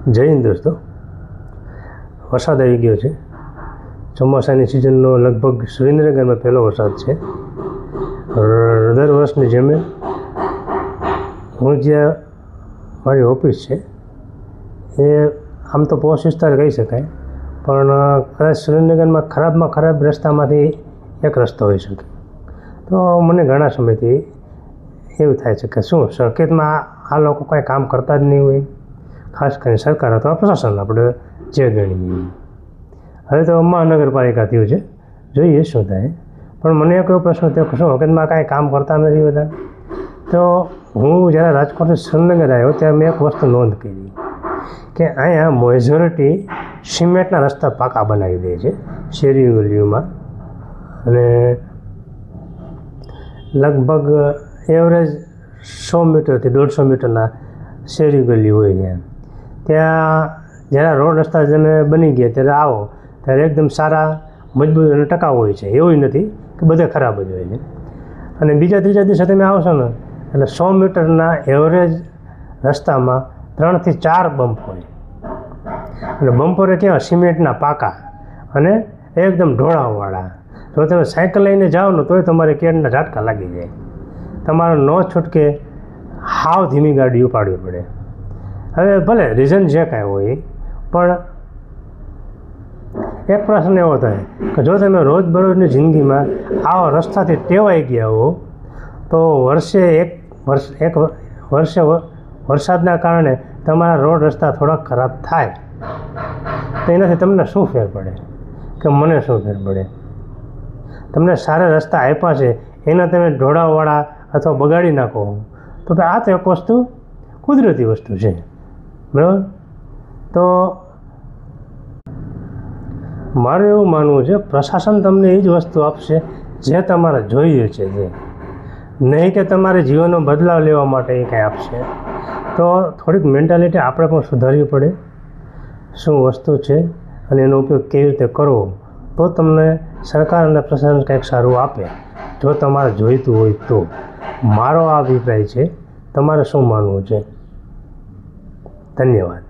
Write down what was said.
જય હિન્દ દોસ્તો, વરસાદ આવી ગયો છે. ચોમાસાની સિઝનનો લગભગ સુરેન્દ્રનગરમાં પહેલો વરસાદ છે. દર વર્ષની જેમ હું જ્યાં મારી ઓફિસ છે એ આમ તો પોશ વિસ્તાર કહી શકાય, પણ કદાચ સુરેન્દ્રનગરમાં ખરાબમાં ખરાબ રસ્તામાંથી એક રસ્તો હોઈ શકે. તો મને ઘણા સમયથી એવું થાય છે કે શું સર્કિટમાં આ લોકો કાંઈ કામ કરતા જ નહીં હોય, ખાસ કરીને સરકાર અથવા પ્રશાસન આપણે જે ગણીએ. હવે તો મહાનગરપાલિકા થયું છે, જોઈએ શું થાય. પણ મને એક એવો પ્રશ્ન થયો કે શું હકીકતમાં કાંઈ કામ કરતા નથી બધા. તો હું જ્યારે રાજકોટથી સુરેન્દ્રનગર આવ્યો ત્યારે મેં એક વસ્તુ નોંધ કરી કે અહીંયા મેજોરિટી સિમેન્ટના રસ્તા પાકા બનાવી દે છે શેરી ગલીઓમાં, અને લગભગ એવરેજ 100 મીટરથી 150 મીટરના શેરી ગલી હોય છે. ત્યાં જ્યારે રોડ રસ્તા તમે બની ગયા ત્યારે આવો ત્યારે એકદમ સારા, મજબૂત અને ટકાઉ હોય છે. એવું નથી કે બધે ખરાબ જ હોય છે. અને બીજા ત્રીજા દિવસે તમે આવશો ને એટલે 100 મીટરના એવરેજ રસ્તામાં 3 થી 4 બમ્પ હોય, અને બમ્પરે ક્યાં સિમેન્ટના પાકા અને એકદમ ઢોળાવવાળા. જો તમે સાયકલ લઈને જાઓ ને તોય તમારે કેડના ઝાટકા લાગી જાય. તમારે ન છૂટકે હાવ ધીમી ગાડી ઉપાડવી પડે. હવે ભલે રીઝન જે કાંઈ હોય, પણ એક પ્રશ્ન એવો થાય કે જો તમે રોજબરોજની જિંદગીમાં આવા રસ્તાથી ટેવાઈ ગયા હો તો વર્ષે વરસાદના કારણે તમારા રોડ રસ્તા થોડાક ખરાબ થાય તો એનાથી તમને શું ફેર પડે કે મને શું ફેર પડે? તમને સારા રસ્તા આપ્યા છે એના તમે ઢોળાવવાળા અથવા બગાડી નાખો તો આ તો એક વસ્તુ કુદરતી વસ્તુ છે, બરાબર? તો મારું એવું માનવું છે પ્રશાસન તમને એ જ વસ્તુ આપશે જે તમારે જોઈએ છે, જે નહીં કે તમારે જીવનનો બદલાવ લેવા માટે એ કંઈ આપશે. તો થોડીક મેન્ટાલિટી આપણે પણ સુધારવી પડે, શું વસ્તુ છે અને એનો ઉપયોગ કેવી રીતે કરવો, તો તમને સરકાર અને પ્રશાસન કંઈક સારું આપે જો તમારે જોઈતું હોય તો. મારો આ અભિપ્રાય છે, તમારે શું માનવું છે? ધન્યવાદ.